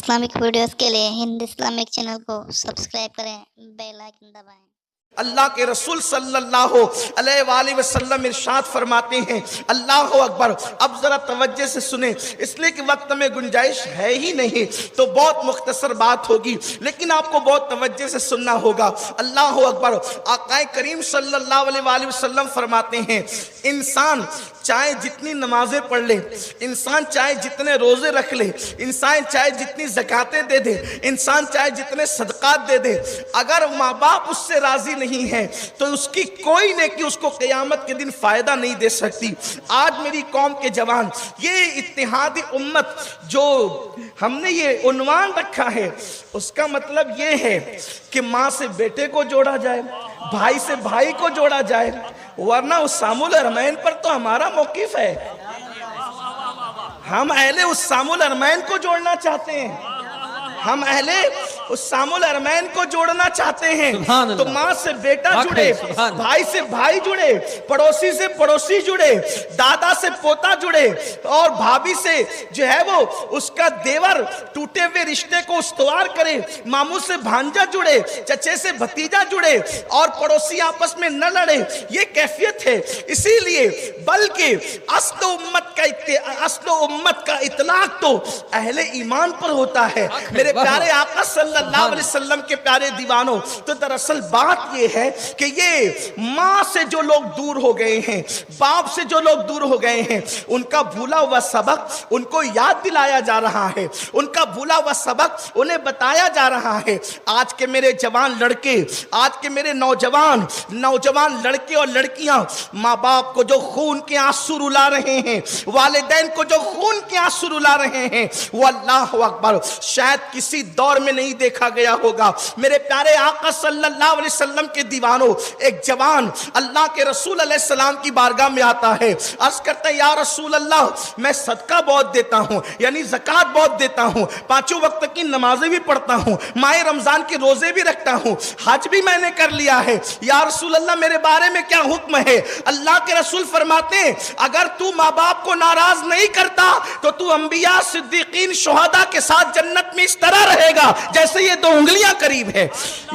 Islamic videos کے لیے ہند Islamic channel کو سبسکرائب کریں، بیل آئکن دبائیں۔ اللہ کے رسول صلی اللہ علیہ وآلہ وسلم ارشاد فرماتے ہیں، اللہ اکبر۔ اب ذرا توجہ سے سنیں، اس لیے کہ وقت میں گنجائش ہے ہی نہیں تو بہت مختصر بات ہوگی، لیکن آپ کو بہت توجہ سے سننا ہوگا۔ اللہ اکبر۔ آقا کریم صلی اللہ علیہ وآلہ وسلم فرماتے ہیں، انسان چاہے جتنی نمازیں پڑھ لے، انسان چاہے جتنے روزے رکھ لے، انسان چاہے جتنی زکاتیں دے دے، انسان چاہے جتنے صدقات دے دے، اگر ماں باپ اس سے راضی نہیں ہے تو اس کی کوئی نیکی اس کو قیامت کے دن فائدہ نہیں دے سکتی۔ آج میری قوم کے جوان، یہ اتحادی امت جو ہم نے یہ عنوان رکھا ہے، اس کا مطلب یہ ہے کہ ماں سے بیٹے کو جوڑا جائے، بھائی سے بھائی کو جوڑا جائے، ورنہ اسام الحرمین پر تو ہمارا موقف ہے۔ ہم اہل اسام الحرمین کو جوڑنا چاہتے ہیں، ہم اہل اسام الحرمین کو جوڑنا چاہتے ہیں۔ تو ماں سے بیٹا جڑے، بھائی سے بھائی جڑے، پڑوسی سے پڑوسی جڑے، دادا سے پوتا جڑے، اور بھابھی سے جو ہے وہ اس کا دیور ٹوٹے ہوئے رشتے کو استوار کرے، ماموں سے بھانجا جڑے، چچے سے بھتیجا جڑے، اور پڑوسی آپس میں نہ لڑے۔ یہ کیفیت ہے۔ اسی لیے بلکہ اصل امت کا اطلاق تو اہل ایمان پر ہوتا ہے۔ میرے پیارے آقا صلی اللہ علیہ وسلم کے پیارے دیوانوں، تو دراصل بات یہ ہے کہ یہ ماں سے جو لوگ دور ہو گئے ہیں، باپ سے جو لوگ دور ہو گئے ہیں، ان کا بھولا ہوا سبق ان کو یاد دلایا جا رہا ہے، ان کا بھولا ہوا سبق انہیں بتایا جا رہا ہے۔ آج کے میرے جوان لڑکے، آج کے میرے نوجوان لڑکے اور لڑکیاں ماں باپ کو جو خون کے آنسو رلا رہے ہیں، والدین کو جو خون کے آنسو رلا رہے ہیں، وہ اللہ اکبر شاید کسی دور میں نہیں دیکھا گیا ہوگا۔ میرے پیارے آقا صلی اللہ علیہ وسلم کے دیوانوں، ایک جوان اللہ کے رسول علیہ السلام کی بارگاہ میں آتا ہے، عرض کرتا ہے، یا رسول اللہ، میں صدقہ بہت دیتا ہوں، یعنی زکوٰۃ بہت دیتا ہوں، 5 وقت کی نمازیں بھی پڑھتا ہوں، ماہ رمضان کے روزے بھی رکھتا ہوں، حج بھی میں نے کر لیا ہے، یا رسول اللہ میرے بارے میں کیا حکم ہے؟ اللہ کے رسول فرماتے ہیں، اگر تو ماں باپ کو ناراض نہیں کرتا تو تو انبیاء، صدیقین، شہداء کے ساتھ جنت میں اس طرح رہے گا جیسے یہ 2 انگلیاں قریب ہے۔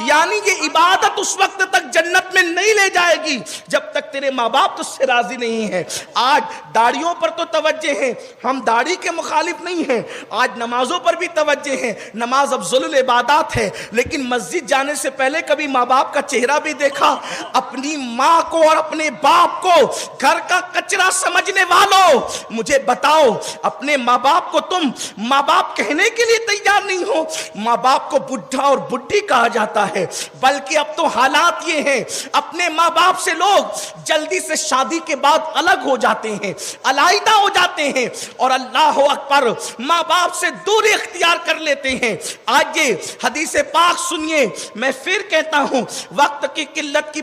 یعنی یہ عبادت اس وقت تک جنت میں نہیں لے جائے گی جب تک تیرے ماں باپ تجھ سے راضی نہیں ہے۔ آج داڑھیوں پر تو توجہ ہے، ہم داڑھی کے مخالف نہیں ہیں، آج نمازوں پر بھی توجہ ہے، نماز افضل العبادات ہے، لیکن مسجد جانے سے پہلے کبھی ماں باپ کا چہرہ بھی دیکھا؟ اپنی ماں کو اور اپنے باپ کو گھر کا کچرا سمجھنے والوں، مجھے بتاؤ، اپنے ماں باپ کو تم ماں باپ کہنے کے لیے تیار نہیں ہو؟ ماں باپ کو بڈھا اور بڈھی کہا جاتا ہے، بلکہ اب تو حالات یہ ہیں، اپنے ماں باپ سے لوگ جلدی سے شادی کے بعد الگ ہو جاتے ہیں، علیحدہ ہو جاتے ہیں، اور اللہ اکبر ماں باپ سے دوری اختیار کر لیتے ہیں۔ آج یہ حدیث پاک سنیے، میں پھر کہتا ہوں، وقت کی قلت کی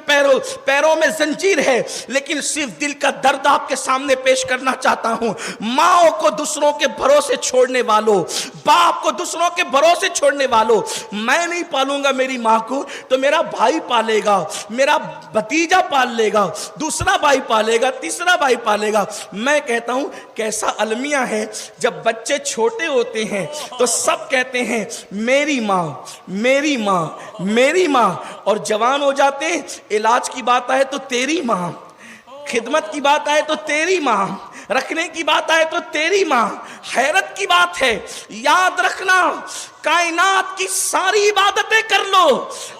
پیروں میں زنجیر ہے، لیکن صرف دل کا درد آپ کے سامنے پیش کرنا چاہتا ہوں۔ ماں کو دوسروں کے بھروسے چھوڑنے والوں، باپ کو دوسروں کے بھروسے چھوڑنے والوں، میں نہیں پالوں گا میری ماں کو تو میرا بھائی پالے گا، میرا بھتیجا پال لے گا، دوسرا بھائی پالے گا، تیسرا بھائی پالے گا۔ میں کہتا ہوں کیسا المیہ ہے، جب بچے چھوٹے ہوتے ہیں تو سب کہتے ہیں میری ماں، میری ماں، میری ماں، اور جوان ہو جاتے ہیں، علاج کی بات آئے تو تیری ماں، خدمت کی بات آئے تو تیری ماں، رکھنے کی بات آئے تو تیری ماں۔ حیرت کی بات ہے، یاد رکھنا، کائنات کی ساری عبادتیں کر لو،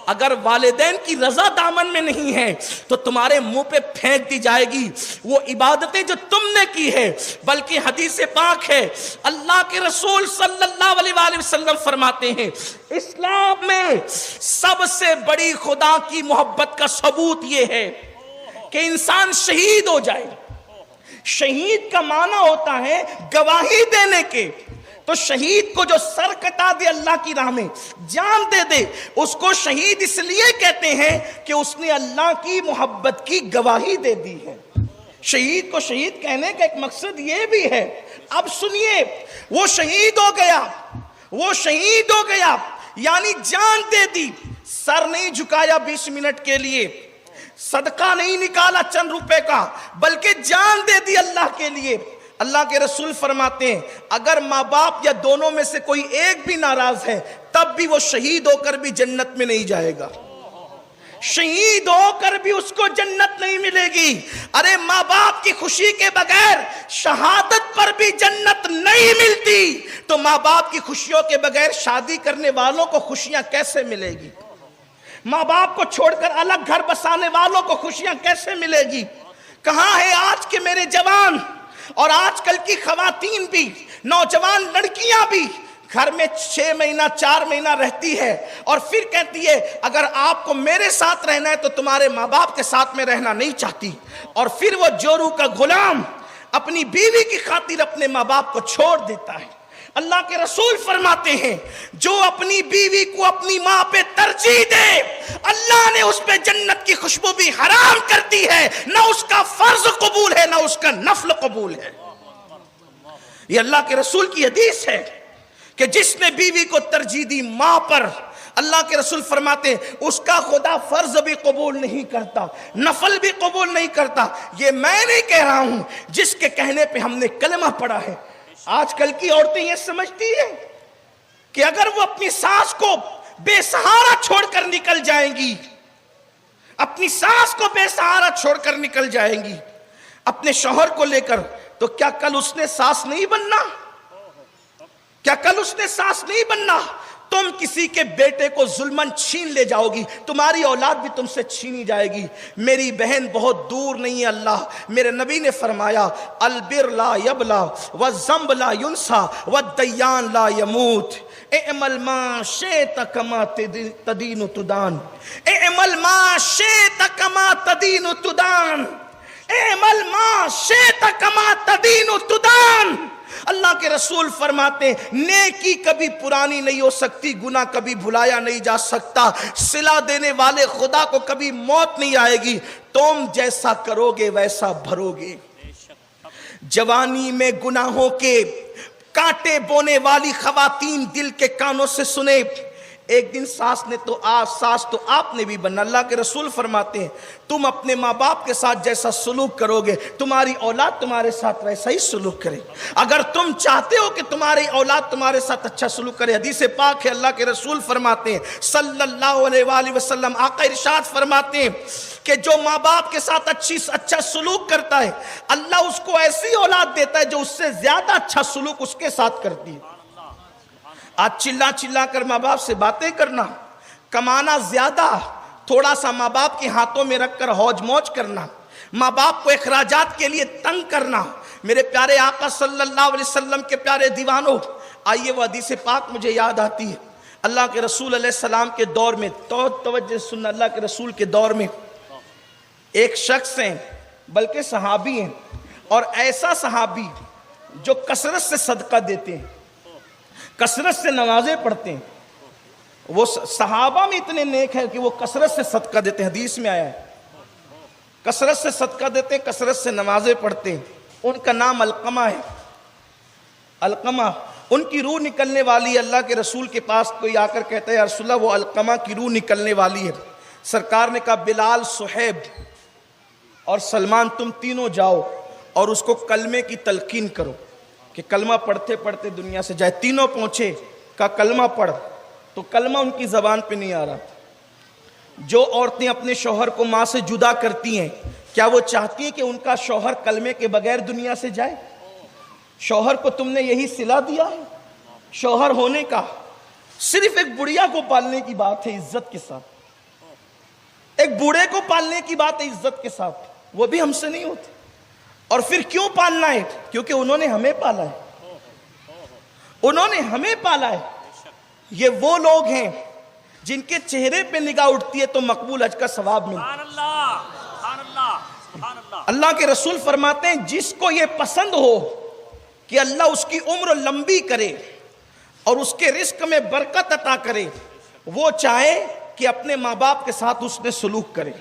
اگر والدین کی رضا دامن میں نہیں ہے تو تمہارے منہ پہ پھینک دی جائے گی وہ عبادتیں جو تم نے کی ہے۔ بلکہ حدیث پاک ہے، اللہ کے رسول صلی اللہ علیہ وآلہ وسلم فرماتے ہیں، اسلام میں سب سے بڑی خدا کی محبت کا ثبوت یہ ہے کہ انسان شہید ہو جائے۔ شہید کا معنی ہوتا ہے گواہی دینے کے، تو شہید کو جو سر کٹا دے اللہ کی راہ میں، جان دے دے، اس کو شہید اس لیے کہتے ہیں کہ اس نے اللہ کی محبت کی گواہی دے دی ہے۔ شہید کو شہید کہنے کا ایک مقصد یہ بھی ہے۔ اب سنیے، وہ شہید ہو گیا، وہ شہید ہو گیا، یعنی جان دے دی، سر نہیں جھکایا 20 منٹ کے لیے، صدقہ نہیں نکالا چند روپے کا، بلکہ جان دے دی اللہ کے لیے۔ اللہ کے رسول فرماتے ہیں اگر ماں باپ یا دونوں میں سے کوئی ایک بھی ناراض ہے تب بھی وہ شہید ہو کر بھی جنت میں نہیں جائے گا، شہید ہو کر بھی اس کو جنت نہیں ملے گی۔ ارے ماں باپ کی خوشی کے بغیر شہادت پر بھی جنت نہیں ملتی، تو ماں باپ کی خوشیوں کے بغیر شادی کرنے والوں کو خوشیاں کیسے ملے گی؟ ماں باپ کو چھوڑ کر الگ گھر بسانے والوں کو خوشیاں کیسے ملے گی؟ کہاں ہے آج کے میرے جوان اور آج کل کی خواتین بھی، نوجوان لڑکیاں بھی گھر میں 6 مہینہ 4 مہینہ رہتی ہے اور پھر کہتی ہے اگر آپ کو میرے ساتھ رہنا ہے تو تمہارے ماں باپ کے ساتھ میں رہنا نہیں چاہتی، اور پھر وہ جورو کا غلام اپنی بیوی کی خاطر اپنے ماں باپ کو چھوڑ دیتا ہے۔ اللہ کے رسول فرماتے ہیں جو اپنی بیوی کو اپنی ماں پہ ترجیح دے اللہ نے اس پہ جنت کی خوشبو بھی حرام کر دی ہے، نہ اس کا فرض قبول ہے نہ اس کا نفل قبول ہے۔ یہ اللہ کے رسول کی حدیث ہے کہ جس نے بیوی کو ترجیح دی ماں پر، اللہ کے رسول فرماتے ہیں اس کا خدا فرض بھی قبول نہیں کرتا، نفل بھی قبول نہیں کرتا۔ یہ میں نہیں کہہ رہا ہوں، جس کے کہنے پہ ہم نے کلمہ پڑھا ہے۔ آج کل کی عورتیں یہ سمجھتی ہیں کہ اگر وہ اپنی ساس کو بے سہارا چھوڑ کر نکل جائیں گی، اپنی ساس کو بے سہارا چھوڑ کر نکل جائیں گی اپنے شوہر کو لے کر، تو کیا کل اس نے ساس نہیں بننا؟ کیا کل اس نے ساس نہیں بننا؟ تم کسی کے بیٹے کو ظلماً چھین لے جاؤ گی، تمہاری اولاد بھی تم سے چھینی جائے گی۔ میری بہن بہت دور نہیں ہے، اللہ میرے نبی نے فرمایا البر لا یبلا والذنب لا ینسا والدیان لا یموت، اعمل ما شئت کما تدین تدان، اعمل ما شئت کما تدین تدان، اعمل ما شئت کما تدین تدان۔ اللہ کے رسول فرماتے ہیں نیکی کبھی پرانی نہیں ہو سکتی، گناہ کبھی بھلایا نہیں جا سکتا، صلہ دینے والے خدا کو کبھی موت نہیں آئے گی، تم جیسا کرو گے ویسا بھرو گے۔ جوانی میں گناہوں کے کانٹے بونے والی خواتین دل کے کانوں سے سنے، ایک دن ساس تو آپ نے بھی بننا۔ اللہ کے رسول فرماتے ہیں تم اپنے ماں باپ کے ساتھ جیسا سلوک کرو گے تمہاری اولاد تمہارے ساتھ ویسا ہی سلوک کرے۔ اگر تم چاہتے ہو کہ تمہاری اولاد تمہارے ساتھ اچھا سلوک کرے، حدیث پاک ہے اللہ کے رسول فرماتے ہیں صلی اللہ علیہ وآلہ وسلم، آقا ارشاد فرماتے ہیں کہ جو ماں باپ کے ساتھ اچھا سلوک کرتا ہے اللہ اس کو ایسی اولاد دیتا ہے جو اس سے زیادہ اچھا سلوک اس کے ساتھ کرتی ہے۔ آج چلا کر ماں باپ سے باتیں کرنا، کمانا زیادہ، تھوڑا سا ماں باپ کے ہاتھوں میں رکھ کر ہوج موج کرنا، ماں باپ کو اخراجات کے لیے تنگ کرنا۔ میرے پیارے آقا صلی اللہ علیہ وسلم کے پیارے دیوانوں، آئیے وہ حدیث پاک مجھے یاد آتی ہے۔ اللہ کے رسول علیہ السلام کے دور میں، توجہ سننا، اللہ کے رسول کے دور میں ایک شخص ہیں، بلکہ صحابی ہیں، اور ایسا صحابی جو کثرت سے صدقہ دیتے ہیں، کثرت سے نمازیں پڑھتے ہیں۔ وہ صحابہ میں اتنے نیک ہیں کہ وہ کثرت سے صدقہ دیتے ہیں، حدیث میں آیا ہے کثرت سے صدقہ دیتے ہیں، کثرت سے نمازیں پڑھتے ہیں۔ ان کا نام علقمہ ہے۔ علقمہ، ان کی روح نکلنے والی ہے۔ اللہ کے رسول کے پاس کوئی آ کر کہتا ہے یا رسول اللہ وہ علقمہ کی روح نکلنے والی ہے۔ سرکار نے کہا بلال، صہیب اور سلمان تم تینوں جاؤ اور اس کو کلمے کی تلقین کرو کہ کلمہ پڑھتے پڑھتے دنیا سے جائے۔ تینوں پہنچے، کہا کلمہ پڑھ، تو کلمہ ان کی زبان پہ نہیں آ رہا۔ جو عورتیں اپنے شوہر کو ماں سے جدا کرتی ہیں، کیا وہ چاہتی ہیں کہ ان کا شوہر کلمے کے بغیر دنیا سے جائے؟ شوہر کو تم نے یہی صلہ دیا ہے شوہر ہونے کا؟ صرف ایک بڑھیا کو پالنے کی بات ہے عزت کے ساتھ، ایک بوڑھے کو پالنے کی بات ہے عزت کے ساتھ، وہ بھی ہم سے نہیں ہوتی۔ اور پھر کیوں پالنا ہے؟ کیونکہ انہوں نے ہمیں پالا ہے، انہوں نے ہمیں پالا ہے۔ یہ وہ لوگ ہیں جن کے چہرے پہ نگاہ اٹھتی ہے تو مقبول حج کا ثواب ملتا ہے۔ اللہ کے رسول فرماتے ہیں جس کو یہ پسند ہو کہ اللہ اس کی عمر لمبی کرے اور اس کے رزق میں برکت عطا کرے، وہ چاہے کہ اپنے ماں باپ کے ساتھ اس نے سلوک کرے۔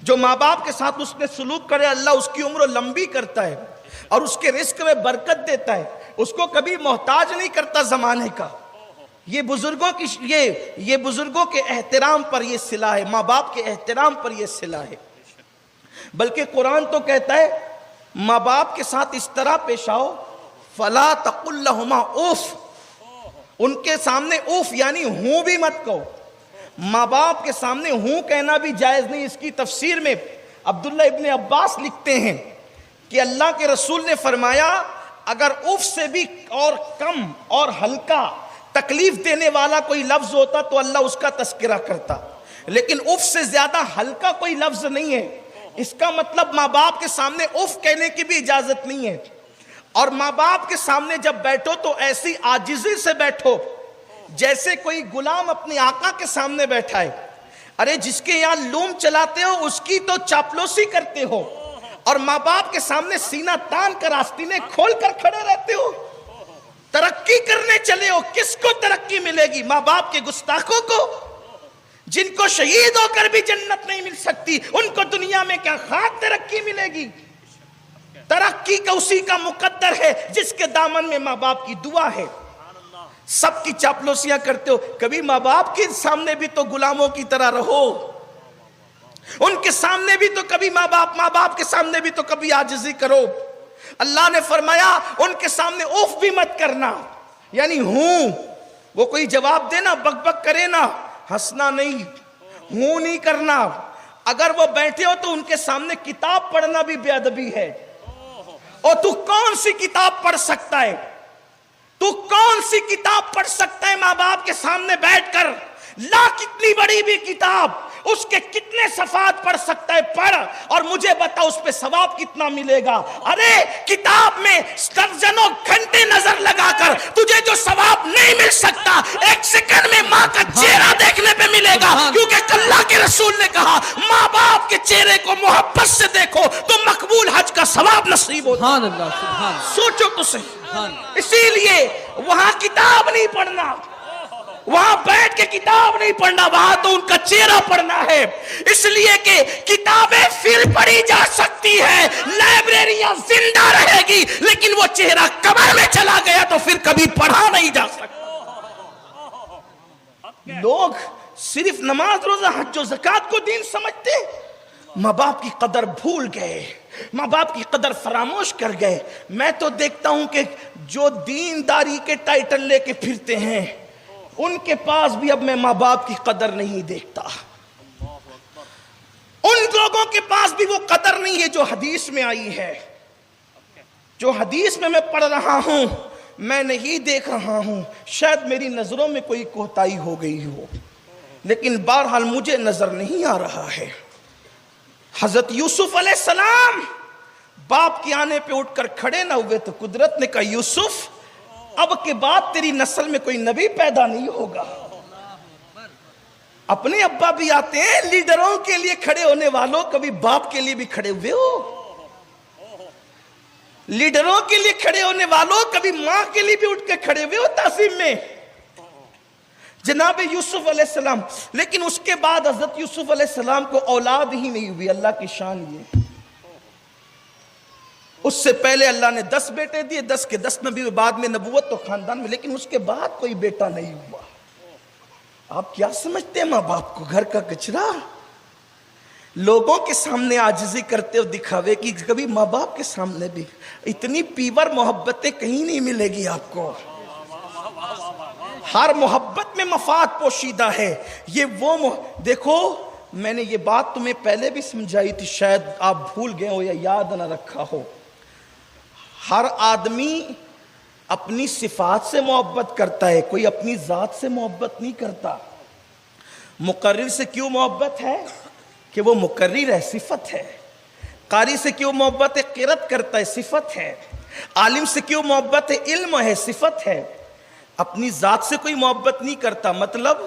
جو ماں باپ کے ساتھ اس نے سلوک کرے اللہ اس کی عمر لمبی کرتا ہے اور اس کے رزق میں برکت دیتا ہے، اس کو کبھی محتاج نہیں کرتا زمانے کا۔ یہ بزرگوں کے احترام پر یہ صلہ ہے، ماں باپ کے احترام پر یہ صلہ ہے۔ بلکہ قرآن تو کہتا ہے ماں باپ کے ساتھ اس طرح پیش آؤ، فلا تقل لہما اوف، ان کے سامنے اوف یعنی ہوں بھی مت کہو۔ ماں باپ کے سامنے ہوں کہنا بھی جائز نہیں۔ اس کی تفسیر میں عبداللہ ابن عباس لکھتے ہیں کہ اللہ کے رسول نے فرمایا اگر اوف سے بھی اور کم اور ہلکا تکلیف دینے والا کوئی لفظ ہوتا تو اللہ اس کا تذکرہ کرتا، لیکن اوف سے زیادہ ہلکا کوئی لفظ نہیں ہے۔ اس کا مطلب ماں باپ کے سامنے اوف کہنے کی بھی اجازت نہیں ہے۔ اور ماں باپ کے سامنے جب بیٹھو تو ایسی عاجزی سے بیٹھو جیسے کوئی غلام اپنے آقا کے سامنے بیٹھا ہے۔ ارے جس کے یہاں لوم چلاتے ہو اس کی تو چاپلوسی کرتے ہو، اور ماں باپ کے سامنے سینہ تان کر آستینیں کھول کر کھڑے رہتے ہو۔ ترقی کرنے چلے ہو، کس کو ترقی ملے گی؟ ماں باپ کے گستاخوں کو، جن کو شہید ہو کر بھی جنت نہیں مل سکتی، ان کو دنیا میں کیا خاک ترقی ملے گی؟ ترقی کا اسی کا مقدر ہے جس کے دامن میں ماں باپ کی دعا ہے۔ سب کی چاپلوسیاں کرتے ہو، کبھی ماں باپ کے سامنے بھی تو غلاموں کی طرح رہو، ان کے سامنے بھی تو کبھی ماں باپ کے سامنے بھی تو کبھی عاجزی کرو۔ اللہ نے فرمایا ان کے سامنے اوف بھی مت کرنا، یعنی ہوں وہ کوئی جواب دینا بک بک کرے نا، ہنسنا نہیں، ہوں نہیں کرنا۔ اگر وہ بیٹھے ہو تو ان کے سامنے کتاب پڑھنا بھی بے ادبی ہے۔ اور تو کون سی کتاب پڑھ سکتا ہے؟ تو کون سی کتاب پڑھ سکتا ہے ماں باپ کے سامنے بیٹھ کر؟ لا کتنی بڑی بھی کتاب، اس کے کتنے صفحات پڑھ سکتا ہے؟ پڑھ اور مجھے بتا اس پہ ثواب کتنا ملے گا۔ ارے کتاب میں درجنوں گھنٹے نظر لگا کر تجھے جو ثواب نہیں مل سکتا، ایک سیکنڈ میں ماں کا چہرہ دیکھنے پہ ملے گا، کیونکہ اللہ کے رسول نے کہا ماں باپ کے چہرے کو محبت سے دیکھو تو مقبول حج کا ثواب نصیب ہوتا۔ سوچو تو صحیح۔ اسی لیے وہاں کتاب نہیں پڑھنا، وہاں بیٹھ کے کتاب نہیں پڑھنا، وہاں تو ان کا چہرہ پڑھنا ہے۔ اس لیے کہ کتابیں پھر پڑھی جا سکتی ہے، لائبریریاں زندہ رہے گی، لیکن وہ چہرہ قبر میں چلا گیا تو پھر کبھی پڑھا نہیں جا سکتا۔ لوگ صرف نماز روزہ حج و زکوٰۃ کو دین سمجھتے، ماں باپ کی قدر بھول گئے، ماں باپ کی قدر فراموش کر گئے۔ میں تو دیکھتا ہوں کہ جو دینداری کے ٹائٹل لے کے پھرتے ہیں ان کے پاس بھی اب میں ماں باپ کی قدر نہیں دیکھتا۔ ان لوگوں کے پاس بھی وہ قدر نہیں ہے جو حدیث میں آئی ہے، جو حدیث میں پڑھ رہا ہوں، میں نہیں دیکھ رہا ہوں۔ شاید میری نظروں میں کوئی کوتاہی ہو گئی ہو، لیکن بہرحال مجھے نظر نہیں آ رہا ہے۔ حضرت یوسف علیہ السلام باپ کے آنے پہ اٹھ کر کھڑے نہ ہوئے تو قدرت نے کہا یوسف اب کے بعد تیری نسل میں کوئی نبی پیدا نہیں ہوگا۔ اپنے ابا بھی آتے ہیں، لیڈروں کے لیے کھڑے ہونے والوں، کبھی باپ کے لیے بھی کھڑے ہوئے ہو؟ لیڈروں کے لیے کھڑے ہونے والوں کبھی ماں کے لیے بھی اٹھ کے کھڑے ہوئے ہو تعظیم میں؟ جناب یوسف علیہ السلام، لیکن اس کے بعد حضرت یوسف علیہ السلام کو اولاد ہی نہیں ہوئی۔ اللہ کی شان یہ، اس سے پہلے اللہ نے 10 بیٹے دیے، 10 کے 10 نبی، بعد میں نبوت تو خاندان میں، لیکن اس کے بعد کوئی بیٹا نہیں ہوا۔ آپ کیا سمجھتے ہیں ماں باپ کو؟ گھر کا کچرا؟ لوگوں کے سامنے عاجزی کرتے ہو دکھاوے کی، کبھی ماں باپ کے سامنے بھی اتنی پیور محبتیں کہیں نہیں ملے گی آپ کو۔ ہر محبت میں مفاد پوشیدہ ہے۔ یہ وہ دیکھو، میں نے یہ بات تمہیں پہلے بھی سمجھائی تھی، شاید آپ بھول گئے ہو یا یاد نہ رکھا ہو۔ ہر آدمی اپنی صفات سے محبت کرتا ہے، کوئی اپنی ذات سے محبت نہیں کرتا۔ مقرر سے کیوں محبت ہے؟ کہ وہ مقرر ہے، صفت ہے۔ قاری سے کیوں محبت ہے؟ قرات کرتا ہے، صفت ہے۔ عالم سے کیوں محبت ہے؟ علم ہے، صفت ہے۔ اپنی ذات سے کوئی محبت نہیں کرتا۔ مطلب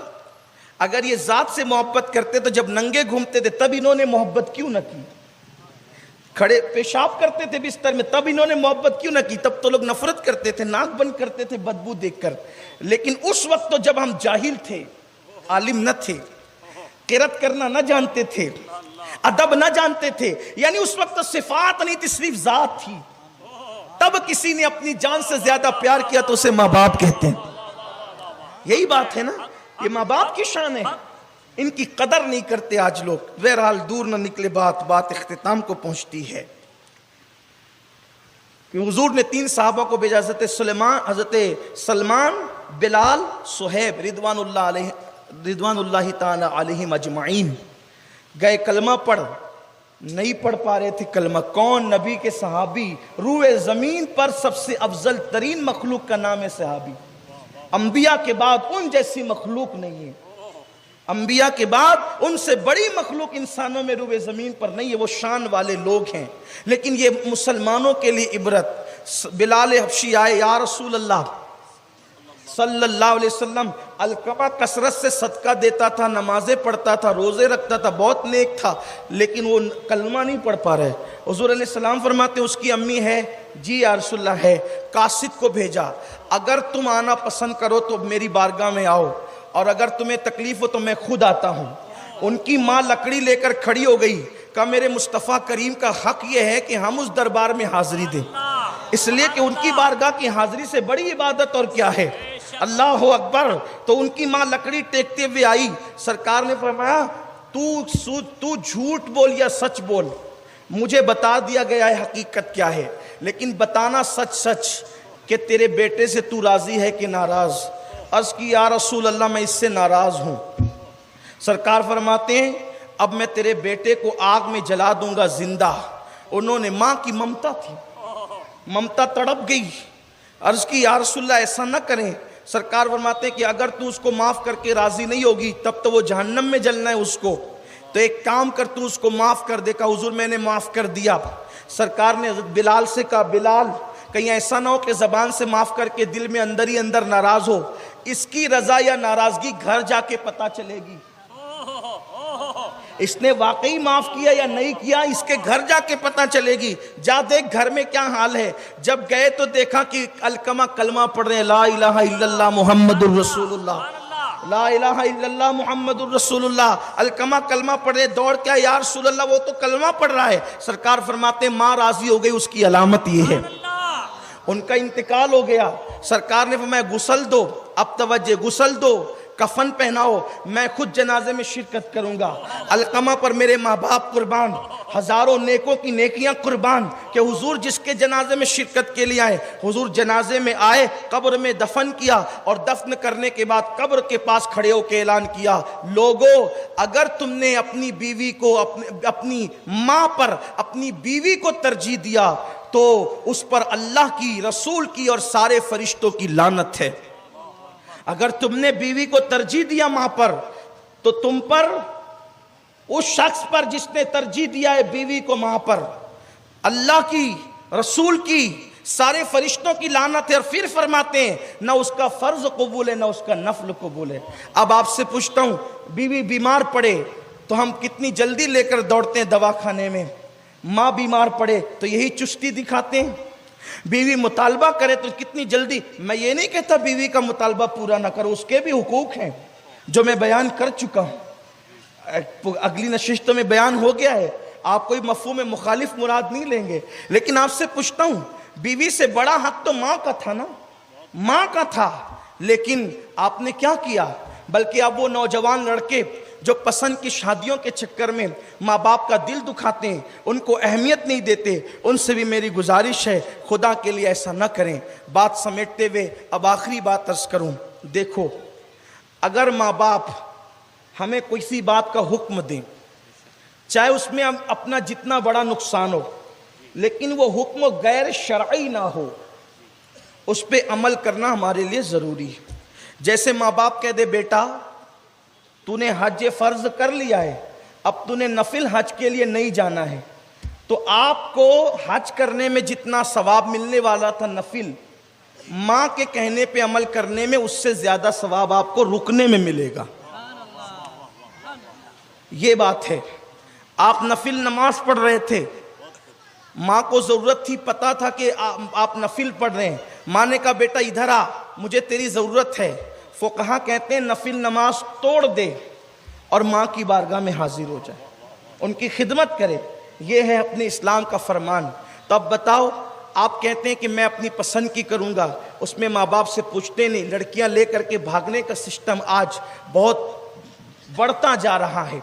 اگر یہ ذات سے محبت کرتے تو جب ننگے گھومتے تھے تب انہوں نے محبت کیوں نہ کی؟ کھڑے پیشاب کرتے تھے بستر میں تب انہوں نے محبت کیوں نہ کی؟ تب تو لوگ نفرت کرتے تھے، ناک بند کرتے تھے بدبو دیکھ کر۔ لیکن اس وقت تو جب ہم جاہل تھے، عالم نہ تھے، قرات کرنا نہ جانتے تھے، ادب نہ جانتے تھے، یعنی اس وقت تو صفات نہیں تھی، صرف ذات تھی، تب کسی نے اپنی جان سے زیادہ پیار کیا تو اسے ماں باپ کہتے ہیں۔ یہی بات ہے نا، یہ ماں باپ کی شان ہے، ان کی قدر نہیں کرتے آج لوگ۔ بہرحال دور نہ نکلے بات اختتام کو پہنچتی ہے۔ کہ حضور نے 3 صحابہ کو بھیجا، حضرت سلمان، بلال، صہیب رضوان اللہ تعالی علیہم اجمعین۔ گئے کلمہ پڑھ، نہیں پڑھ پا رہے تھے کلمہ۔ کون؟ نبی کے صحابی، روئے زمین پر سب سے افضل ترین مخلوق کا نام ہے صحابی۔ انبیاء کے بعد ان جیسی مخلوق نہیں ہے، انبیاء کے بعد ان سے بڑی مخلوق انسانوں میں روئے زمین پر نہیں ہے، وہ شان والے لوگ ہیں۔ لیکن یہ مسلمانوں کے لیے عبرت۔ بلال حبشی آئے، یا رسول اللہ صلی اللہ علیہ وسلم، علقمہ کثرت سے صدقہ دیتا تھا، نمازیں پڑھتا تھا، روزے رکھتا تھا، بہت نیک تھا، لیکن وہ کلمہ نہیں پڑھ پا رہے۔ حضور علیہ السلام فرماتے ہیں اس کی امی ہے؟ جی یا رسول اللہ ہے۔ قاصد کو بھیجا، اگر تم آنا پسند کرو تو میری بارگاہ میں آؤ، اور اگر تمہیں تکلیف ہو تو میں خود آتا ہوں۔ ان کی ماں لکڑی لے کر کھڑی ہو گئی، کہا میرے مصطفیٰ کریم کا حق یہ ہے کہ ہم اس دربار میں حاضری دیں، اس لیے کہ ان کی بارگاہ کی حاضری سے بڑی عبادت اور کیا ہے۔ اللہ اکبر۔ تو ان کی ماں لکڑی ٹیکتے ہوئے آئی، سرکار نے فرمایا تو جھوٹ بول یا سچ بول، مجھے بتا دیا گیا ہے حقیقت کیا ہے، لیکن بتانا سچ کہ تیرے بیٹے سے تو راضی ہے کہ ناراض؟ عرض کی یا رسول اللہ میں اس سے ناراض ہوں۔ سرکار فرماتے ہیں اب میں تیرے بیٹے کو آگ میں جلا دوں گا زندہ۔ انہوں نے، ماں کی ممتا تھی، ممتا تڑپ گئی۔ عرض کی یا رسول اللہ ایسا نہ کریں۔ سرکار فرماتے ہیں کہ اگر تو اس کو معاف کر کے راضی نہیں ہوگی تب تو وہ جہنم میں جلنا ہے اس کو، تو ایک کام کر، تو اس کو معاف کر دے۔ کہا حضور میں نے معاف کر دیا۔ سرکار نے حضرت بلال سے کہا بلال کہیں ایسا نہ ہو کہ زبان سے معاف کر کے دل میں اندر ہی اندر ناراض ہو، اس کی رضا یا ناراضگی گھر جا کے پتہ چلے گی، اس نے واقعی معاف کیا یا نہیں کیا اس کے گھر جا کے پتہ چلے گی۔ جا دیکھ گھر میں کیا حال ہے۔ جب گئے تو دیکھا کہ علقمہ کلمہ پڑھ رہے ہیں، لا الہ الا اللہ محمد الرسول اللہ، لا الہ الا اللہ محمد الرسول اللہ۔ علقمہ کلمہ پڑھ رہے، دوڑ کیا یا رسول اللہ وہ تو کلمہ پڑھ رہا ہے۔ سرکار فرماتے ہیں ماں راضی ہو گئی، اس کی علامت یہ ہے۔ ان کا انتقال ہو گیا، سرکار نے فرمایا غسل دو، اب توجہ، غسل دو، کفن پہناؤ، میں خود جنازے میں شرکت کروں گا۔ علقمہ پر میرے ماں باپ قربان، ہزاروں نیکوں کی نیکیاں قربان کہ حضور جس کے جنازے میں شرکت کے لیے آئے، حضور جنازے میں آئے، قبر میں دفن کیا، اور دفن کرنے کے بعد قبر کے پاس کھڑے ہو کے اعلان کیا، لوگو اگر تم نے اپنی بیوی کو، اپنی ماں پر اپنی بیوی کو ترجیح دیا تو اس پر اللہ کی، رسول کی اور سارے فرشتوں کی لعنت ہے۔ اگر تم نے بیوی کو ترجیح دیا ماں پر تو تم پر، اس شخص پر جس نے ترجیح دیا ہے بیوی کو ماں پر، اللہ کی، رسول کی، سارے فرشتوں کی لعنت ہے۔ اور پھر فرماتے ہیں نہ اس کا فرض قبول ہے نہ اس کا نفل قبول ہے۔ اب آپ سے پوچھتا ہوں، بیوی بیمار پڑے تو ہم کتنی جلدی لے کر دوڑتے ہیں دواخانے میں، ماں بیمار پڑے تو یہی چستی دکھاتے ہیں، بیوی مطالبہ کرے تو کتنی جلدی۔ میں یہ نہیں کہتا بیوی کا مطالبہ پورا نہ کرو، اس کے بھی حقوق ہیں جو میں بیان کر چکا ہوں، اگلی نشستوں میں بیان ہو گیا ہے، آپ کوئی مفہوم مخالف مراد نہیں لیں گے۔ لیکن آپ سے پوچھتا ہوں، بیوی سے بڑا حق تو ماں کا تھا نا، ماں کا تھا، لیکن آپ نے کیا کیا؟ بلکہ اب وہ نوجوان لڑکے جو پسند کی شادیوں کے چکر میں ماں باپ کا دل دکھاتے ہیں، ان کو اہمیت نہیں دیتے، ان سے بھی میری گزارش ہے خدا کے لیے ایسا نہ کریں۔ بات سمیٹتے ہوئے اب آخری بات عرض کروں، دیکھو اگر ماں باپ ہمیں کسی بات کا حکم دیں، چاہے اس میں اپنا جتنا بڑا نقصان ہو، لیکن وہ حکم غیر شرعی نہ ہو، اس پہ عمل کرنا ہمارے لیے ضروری ہے۔ جیسے ماں باپ کہہ دے بیٹا تو نے حج فرض کر لیا ہے، اب تو نے نفل حج کے لیے نہیں جانا ہے، تو آپ کو حج کرنے میں جتنا ثواب ملنے والا تھا نفل، ماں کے کہنے پہ عمل کرنے میں اس سے زیادہ ثواب آپ کو رکنے میں ملے گا۔ یہ بات ہے، آپ نفل نماز پڑھ رہے تھے، ماں کو ضرورت تھی، پتا تھا کہ آپ نفل پڑھ رہے ہیں، ماں نے کہا بیٹا ادھر آ مجھے تیری ضرورت ہے، فقہا کہتے ہیں نفل نماز توڑ دے اور ماں کی بارگاہ میں حاضر ہو جائے، ان کی خدمت کرے، یہ ہے اپنے اسلام کا فرمان۔ تو اب بتاؤ، آپ کہتے ہیں کہ میں اپنی پسند کی کروں گا، اس میں ماں باپ سے پوچھتے نہیں، لڑکیاں لے کر کے بھاگنے کا سسٹم آج بہت بڑھتا جا رہا ہے،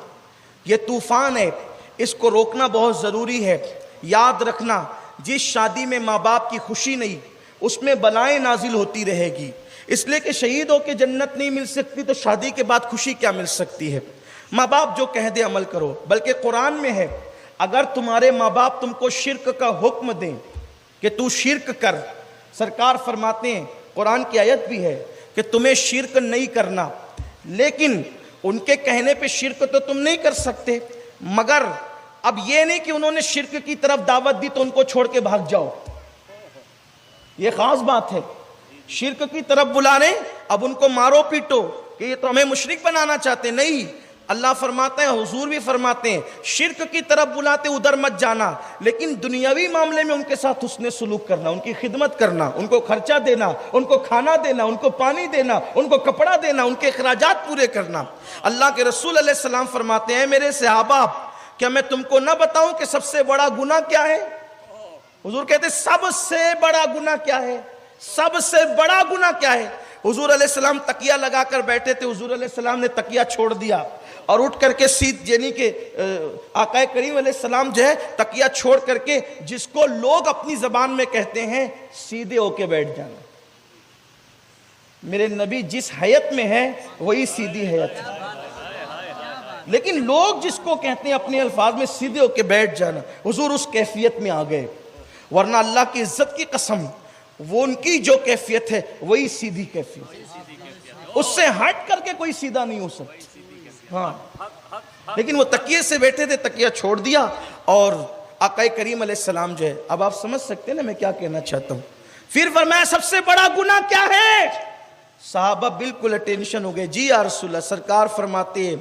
یہ طوفان ہے، اس کو روکنا بہت ضروری ہے۔ یاد رکھنا جس شادی میں ماں باپ کی خوشی نہیں اس میں بلائیں نازل ہوتی رہے گی، اس لیے کہ شہید ہو کے جنت نہیں مل سکتی تو شادی کے بعد خوشی کیا مل سکتی ہے؟ ماں باپ جو کہہ دے عمل کرو، بلکہ قرآن میں ہے اگر تمہارے ماں باپ تم کو شرک کا حکم دیں کہ تو شرک کر، سرکار فرماتے ہیں قرآن کی آیت بھی ہے کہ تمہیں شرک نہیں کرنا، لیکن ان کے کہنے پہ شرک تو تم نہیں کر سکتے، مگر اب یہ نہیں کہ انہوں نے شرک کی طرف دعوت دی تو ان کو چھوڑ کے بھاگ جاؤ، یہ خاص بات ہے۔ شرک کی طرف بلا رہے اب ان کو مارو پیٹو کہ یہ تو ہمیں مشرک بنانا چاہتے، نہیں، اللہ فرماتا ہے، حضور بھی فرماتے ہیں شرک کی طرف بلاتے ادھر مت جانا، لیکن دنیاوی معاملے میں ان کے ساتھ حسن سلوک کرنا، ان کی خدمت کرنا، ان کو خرچہ دینا، ان کو کھانا دینا، ان کو پانی دینا، ان کو کپڑا دینا، ان کے اخراجات پورے کرنا۔ اللہ کے رسول علیہ السلام فرماتے ہیں میرے صحابہ کیا میں تم کو نہ بتاؤں کہ سب سے بڑا گناہ کیا ہے؟ حضور کہتے ہیں سب سے بڑا گناہ کیا ہے؟ سب سے بڑا گناہ کیا ہے؟ حضور علیہ السلام تکیہ لگا کر بیٹھے تھے، حضور علیہ السلام نے تکیہ چھوڑ دیا اور اٹھ کر کے یعنی کہ آقا کریم علیہ السلام جو ہے تکیہ چھوڑ کر کے، جس کو لوگ اپنی زبان میں کہتے ہیں سیدھے ہو کے بیٹھ جانا۔ میرے نبی جس حیت میں ہے وہی سیدھی حیت ہے، لیکن لوگ جس کو کہتے ہیں اپنے الفاظ میں سیدھے ہو کے بیٹھ جانا، حضور اس کیفیت میں آ گئے، ورنہ اللہ کی عزت کی قسم وہ ان کی جو کیفیت ہے وہی سیدھی کیفیت ہے، اس سے ہٹ کر کے کوئی سیدھا نہیں ہو سکتا۔ ہاں، لیکن وہ تکیے سے بیٹھے تھے، تکیہ چھوڑ دیا، اور آقا کریم علیہ السلام جو ہے، اب آپ سمجھ سکتے ہیں نا میں کیا کہنا چاہتا ہوں۔ پھر فرمایا سب سے بڑا گناہ کیا ہے؟ صحابہ بالکل اٹینشن ہو گئے، جی یا رسول اللہ۔ سرکار فرماتے ہیں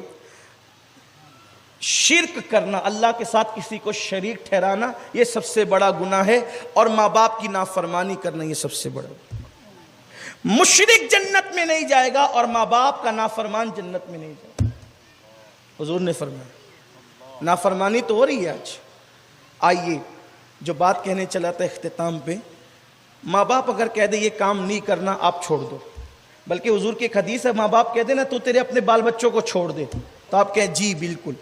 شرک کرنا، اللہ کے ساتھ کسی کو شریک ٹھہرانا، یہ سب سے بڑا گناہ ہے، اور ماں باپ کی نافرمانی کرنا یہ سب سے بڑا گناہ۔ مشرک جنت میں نہیں جائے گا اور ماں باپ کا نافرمان جنت میں نہیں جائے گا، حضور نے فرمایا۔ نافرمانی تو ہو رہی ہے آج۔ آئیے جو بات کہنے چلا تھا اختتام پہ، ماں باپ اگر کہہ دے یہ کام نہیں کرنا آپ چھوڑ دو، بلکہ حضور کی ایک حدیث ہے ماں باپ کہہ دے نا تو تیرے اپنے بال بچوں کو چھوڑ دے، تو آپ کہیں جی بالکل،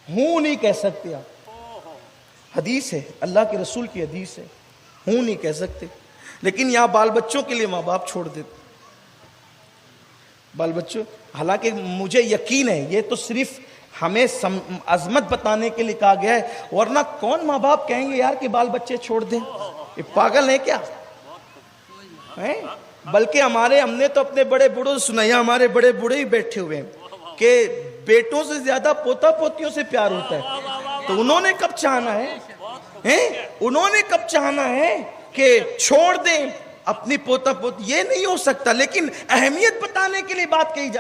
ہوں نہیں کہہ سکتے آپ، حدیث ہے، اللہ کے رسول کی حدیث ہے، ہوں نہیں کہہ سکتے، لیکن یہاں بال بچوں کے لیے ماں باپ چھوڑ دیتے، بال بچوں۔ حالانکہ مجھے یقین ہے یہ تو صرف ہمیں عظمت بتانے کے لیے کہا گیا ہے، ورنہ کون ماں باپ کہیں گے یار کہ بال بچے چھوڑ دیں، یہ پاگل ہیں کیا؟ بلکہ ہم نے تو اپنے بڑے بوڑھوں سے سنا، ہمارے بڑے بوڑھے ہی بیٹھے ہوئے ہیں کہ بیٹوں سے زیادہ پوتا پوتیوں سے پیار ہوتا ہے، تو انہوں نے کب چاہنا ہے، انہوں نے کب چاہنا ہے کہ چھوڑ دیں اپنی پوتا پوتی؟ یہ نہیں ہو سکتا، لیکن اہمیت بتانے کے لیے بات کہی جائے۔